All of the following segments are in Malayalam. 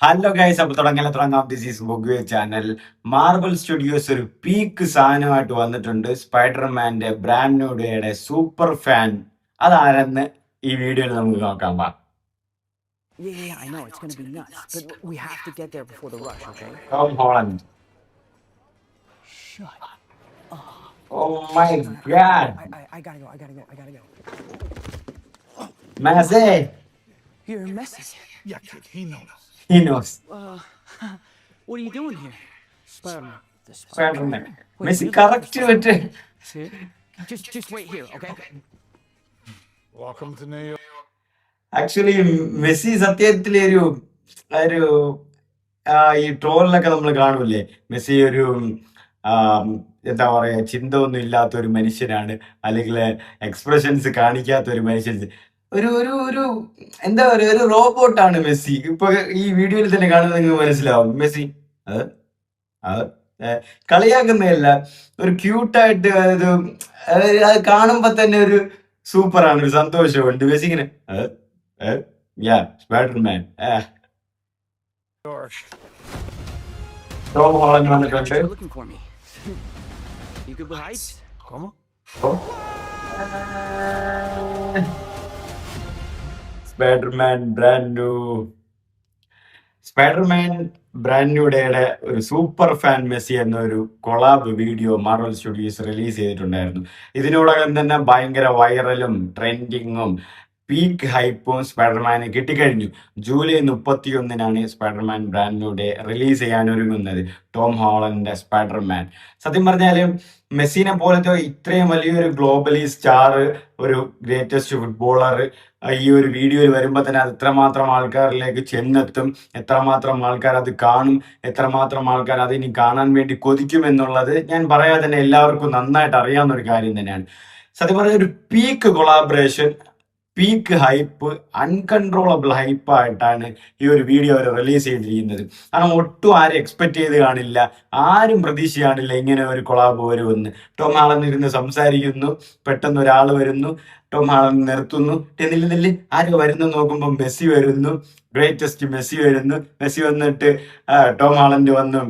ഹലോ ഗൈസ്, അപ്പോൾ തുടങ്ങാം. ദിസ് ഈസ് ബുഗ്വേ ചാനൽ. മാർബിൾ സ്റ്റുഡിയോസ് ഒരു പീക്ക് സാധനമായിട്ട് വന്നിട്ടുണ്ട്. സ്പൈഡർമാന്റെ ബ്രാൻഡ് ന്യൂ ഡേയുടെ സൂപ്പർ ഫാൻ അതാരെന്ന് ഈ വീഡിയോയിൽ നമുക്ക് നോക്കാം. വാ. Yeah, I know it's gonna be nuts, but we have to get there before the rush, okay? Tom Holland. Shut up. Oh my god. I gotta go. Messi. You're Messi. Yeah, kid, he knows. He knows. What are you doing here? Spider-Man. The Spiderman. Wait, Messi you're the correct പറ്റ്. See? Just wait here, okay? Welcome to New York. Actually Messi സത്യത്തിൽ ഒരു ഒരു ഈ ട്രോളിലൊക്കെ നമ്മൾ കാണൂലേ, മെസ്സി ഒരു എന്താ പറയാ, ചിന്ത ഒന്നും ഇല്ലാത്ത ഒരു മനുഷ്യനാണ്, അല്ലെങ്കിൽ എക്സ്പ്രഷൻസ് കാണിക്കാത്ത ഒരു മനുഷ്യൻ, ഒരു ഒരു ഒരു എന്താ പറയുക, ഒരു റോബോട്ടാണ് മെസ്സി. ഇപ്പൊ ഈ വീഡിയോയിൽ തന്നെ കാണുന്നത് നിങ്ങൾക്ക് മനസ്സിലാവും. മെസ്സി അത് അത് കളിയാക്കുന്നതല്ല, ഒരു ക്യൂട്ടായിട്ട് അത് കാണുമ്പോ തന്നെ ഒരു സൂപ്പറാണ്, ഒരു സന്തോഷമുണ്ട്. മെസ്സി ഇങ്ങനെ സ്പൈഡർമാൻ. ടോം ഹോളണ്ട് വന്നിട്ടുണ്ട്. You're looking for me. You good with heights? ¿Cómo? Spiderman brand new ഡേയുടെ ഒരു സൂപ്പർ ഫാൻ മെസ്സി എന്നൊരു collab video Marvel Studios release ചെയ്തിട്ടുണ്ടായിരുന്നു. ഇതിനോടകം തന്നെ ഭയങ്കര വൈറലും ട്രെൻഡിങ്ങും പീക്ക് ഹൈപ്പും സ്പൈഡർമാന് കിട്ടിക്കഴിഞ്ഞു. ജൂലൈ 31-നാണ് Spiderman brand new day release ചെയ്യാൻ ഒരുങ്ങുന്നത്. ടോം ഹോളണ്ടിന്റെ സ്പൈഡർമാൻ. സത്യം പറഞ്ഞാല് മെസ്സിനെ പോലത്തെ ഇത്രയും വലിയൊരു ഗ്ലോബലി സ്റ്റാർ, ഒരു ഗ്രേറ്റസ്റ്റ് ഫുട്ബോളർ ഈ ഒരു വീഡിയോയിൽ വരുമ്പോൾ തന്നെ അത് എത്രമാത്രം ആൾക്കാരിലേക്ക് ചെന്നെത്തും, എത്രമാത്രം ആൾക്കാർ അത് കാണും, എത്രമാത്രം ആൾക്കാർ അത് ഇനി കാണാൻ വേണ്ടി കൊതിക്കും എന്നുള്ളത് ഞാൻ പറയാതെ തന്നെ എല്ലാവർക്കും നന്നായിട്ട് അറിയാവുന്ന ഒരു കാര്യം തന്നെയാണ്. സത്യം പറഞ്ഞ ഒരു peak collaboration, peak hype, uncontrollable ഹൈപ്പായിട്ടാണ് ഈ ഒരു വീഡിയോ അവർ റിലീസ് ചെയ്തിരിക്കുന്നത്. കാരണം ഒട്ടും ആരും എക്സ്പെക്ട് ചെയ്ത് കാണില്ല, ആരും പ്രതീക്ഷ കാണില്ല ഇങ്ങനെ ഒരു കൊളാബ് വരുമെന്ന്. ടോം ഹാളണ്ട് ഇരുന്ന് സംസാരിക്കുന്നു, പെട്ടെന്ന് ഒരാൾ വരുന്നു, ടോം ഹാളണ്ട് നിർത്തുന്നു, എന്നില്ല ആരും വരുന്നു നോക്കുമ്പോൾ മെസ്സി വരുന്നു, ഗ്രേറ്റസ്റ്റ് മെസ്സി വരുന്നു. മെസ്സി വന്നിട്ട് ടോം ഹാളണ്ട് വന്നു,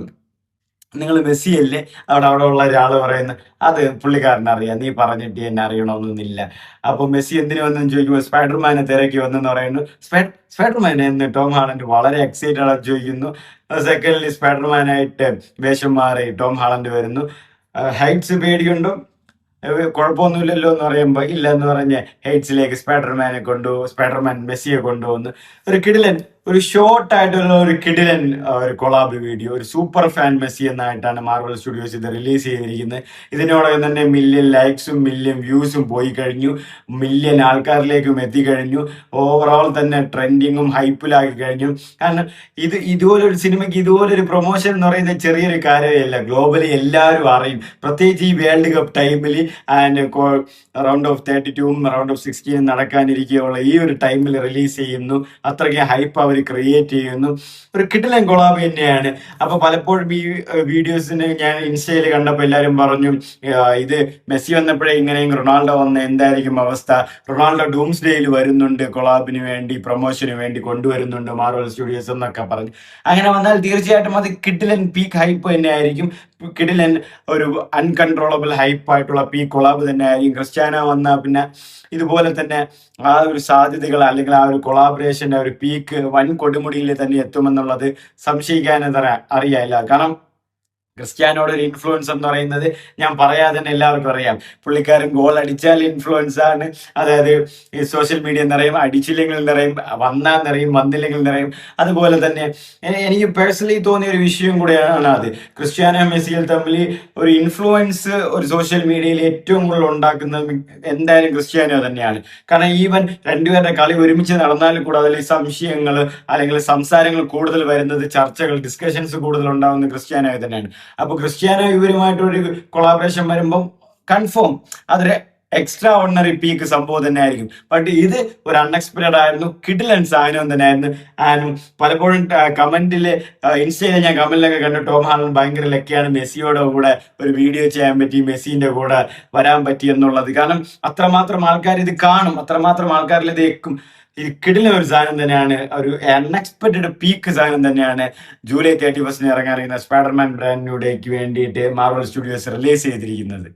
നിങ്ങൾ മെസ്സിയല്ലേ? അവിടെ ഉള്ള ഒരാൾ പറയുന്നു, അത് പുള്ളിക്കാരനെ അറിയാം, നീ പറഞ്ഞിട്ട് എന്നെ അറിയണമെന്നൊന്നുമില്ല. അപ്പൊ മെസ്സി എന്തിനു വന്നെന്ന് ചോദിക്കുമ്പോൾ സ്പൈഡർമാനെ തിരക്കി വന്നെന്ന് പറയുന്നു. സ്പൈഡർമാനെ എന്ന് ടോം ഹാളണ്ട് വളരെ എക്സൈറ്റഡ് ആയിട്ട് ചോദിക്കുന്നു. സെക്കൻഡിൽ സ്പൈഡർമാനായിട്ട് വേഷം മാറി ടോം ഹാളണ്ട് വരുന്നു. ഹൈറ്റ്സ് പേടിയുണ്ടോ? കുഴപ്പമൊന്നുമില്ലല്ലോ എന്ന് പറയുമ്പോൾ ഇല്ല എന്ന് പറഞ്ഞ് ഹൈറ്റ്സിലേക്ക് സ്പൈഡർമാൻ മെസ്സിയെ കൊണ്ടുവന്ന് ഒരു ഷോർട്ട് ആയിട്ടുള്ള ഒരു കിടിലൻ ഒരു കൊളാബ് വീഡിയോ, ഒരു സൂപ്പർ ഫാൻ മെസ്സി എന്നായിട്ടാണ് മാർവൽ സ്റ്റുഡിയോസ് ഇത് റിലീസ് ചെയ്തിരിക്കുന്നത്. ഇതിനോടകം തന്നെ മില്യൺ ലൈക്സും മില്യൺ വ്യൂസും പോയി കഴിഞ്ഞു, മില്യൺ ആൾക്കാരിലേക്കും എത്തിക്കഴിഞ്ഞു. ഓവറോൾ തന്നെ ട്രെൻഡിങ്ങും ഹൈപ്പിലാക്കി കഴിഞ്ഞു. കാരണം ഇതുപോലൊരു സിനിമയ്ക്ക് ഇതുപോലൊരു പ്രൊമോഷൻ എന്ന് പറയുന്നത് ചെറിയൊരു കാര്യമല്ല, ഗ്ലോബലി എല്ലാവരും അറിയും. പ്രത്യേകിച്ച് ഈ വേൾഡ് കപ്പ് ടൈമിൽ and round of 32 round of 16 നടക്കാനിരിക്കുകയുള്ള ഈ ഒരു ടൈമിൽ റിലീസ് ചെയ്യുന്നു. അത്രയ്ക്ക് ഹൈപ്പ് അവർ ക്രിയേറ്റ് ചെയ്യുന്നു. ഒരു കിടിലൻ കൊളാബ് തന്നെയാണ്. അപ്പൊ പലപ്പോഴും ഈ വീഡിയോസിന് ഞാൻ ഇൻസ്റ്റയിൽ കണ്ടപ്പോൾ എല്ലാവരും പറഞ്ഞു, ഇത് മെസ്സി വന്നപ്പോഴേ ഇങ്ങനെയും റൊണാൾഡോ വന്ന എന്തായിരിക്കും അവസ്ഥ, റൊണാൾഡോ ഡൂംസ് ഡേയിൽ വരുന്നുണ്ട്, കൊളാബിന് വേണ്ടി പ്രൊമോഷന് വേണ്ടി കൊണ്ടുവരുന്നുണ്ട് മാർവൽ സ്റ്റുഡിയോസ് എന്നൊക്കെ പറഞ്ഞു. അങ്ങനെ വന്നാൽ തീർച്ചയായിട്ടും അത് കിടിലൻ പീക്ക് ഹൈപ്പ് തന്നെ ആയിരിക്കും, കിടിലൻ ഒരു അൺകൺട്രോളബിൾ ഹൈപ്പായിട്ടുള്ള പീക്ക് കൊളാബ് തന്നെ ആയിരിക്കും. ക്രിസ്ത്യാനോ വന്നാൽ പിന്നെ ഇതുപോലെ തന്നെ ആ ഒരു സാധ്യതകൾ അല്ലെങ്കിൽ ആ ഒരു കൊളാബറേഷൻ്റെ ഒരു പീക്ക് വൻ കൊടുമുടിയിൽ തന്നെ എത്തുമെന്നുള്ളത് സംശയിക്കാൻ അറിയാല്ല. കാരണം ക്രിസ്ത്യാനോയുടെ ഒരു ഇൻഫ്ലുവൻസ് എന്ന് പറയുന്നത് ഞാൻ പറയാതെ തന്നെ എല്ലാവർക്കും അറിയാം. പുള്ളിക്കാരൻ ഗോൾ അടിച്ചാൽ ഇൻഫ്ലുവൻസ് ആണ്, അതായത് ഈ സോഷ്യൽ മീഡിയ നിറയും, അടിച്ചില്ലെങ്കിൽ നിറയും, വന്നാൽ നിറയും, വന്നില്ലെങ്കിൽ നിറയും. അതുപോലെ തന്നെ എനിക്ക് പേഴ്സണലി തോന്നിയ ഒരു വിഷയം കൂടെയാണ് അത്. ക്രിസ്ത്യാനോ മെസ്സിയിൽ തമ്മിൽ ഒരു ഇൻഫ്ലുവൻസ് ഒരു സോഷ്യൽ മീഡിയയിൽ ഏറ്റവും കൂടുതൽ ഉണ്ടാക്കുന്നത് എന്തായാലും ക്രിസ്ത്യാനോ തന്നെയാണ്. കാരണം ഈവൻ രണ്ടുപേരുടെ കളി ഒരുമിച്ച് നടന്നാലും കൂടെ അതിൽ സംശയങ്ങൾ അല്ലെങ്കിൽ സംസാരങ്ങൾ കൂടുതൽ വരുന്നത്, ചർച്ചകൾ, ഡിസ്കഷൻസ് കൂടുതൽ ഉണ്ടാകുന്നത് ക്രിസ്ത്യാനോ തന്നെയാണ്. അപ്പൊ ക്രിസ്ത്യാനോ ഇവരുമായിട്ടൊരു കൊളാബറേഷൻ വരുമ്പോൾ കൺഫേം അതൊരു എക്സ്ട്രാ ഓർഡിനറി പീക്ക് സംഭവം തന്നെ ആയിരിക്കും. ബട്ട് ഇത് ഒരു അൺഎക്സ്പെക്ടഡ് ആയിരുന്നു, കിടിലൻ സാധനം തന്നെ ആയിരുന്നു. ആൻഡ് പലപ്പോഴും കമന്റില് ഇൻസ്റ്റയിൽ ഞാൻ കമന്റിലൊക്കെ കണ്ടു, ടോം ഹാളണ്ട് ഭയങ്കര ലക്കിയാണ്, മെസ്സിയോടെ കൂടെ ഒരു വീഡിയോ ചെയ്യാൻ പറ്റി, മെസ്സിന്റെ കൂടെ വരാൻ പറ്റി എന്നുള്ളത്. കാരണം അത്രമാത്രം ആൾക്കാർ ഇത് കാണും, അത്രമാത്രം ആൾക്കാരിൽ ഇത് എക്കും. ഇത് കിടിലൻ ഒരു സാധനം തന്നെയാണ്, ഒരു അൺഎക്സ്പെക്ടഡ് പീക്ക് സാധനം തന്നെയാണ് ജൂലൈ 31 ഇറങ്ങാനിരിക്കുന്ന സ്പൈഡർമാൻ ബ്രാൻഡ് ന്യൂ ഡേക്ക് വേണ്ടിയിട്ട് മാർവൽ സ്റ്റുഡിയോസ് റിലീസ് ചെയ്തിരിക്കുന്നത്.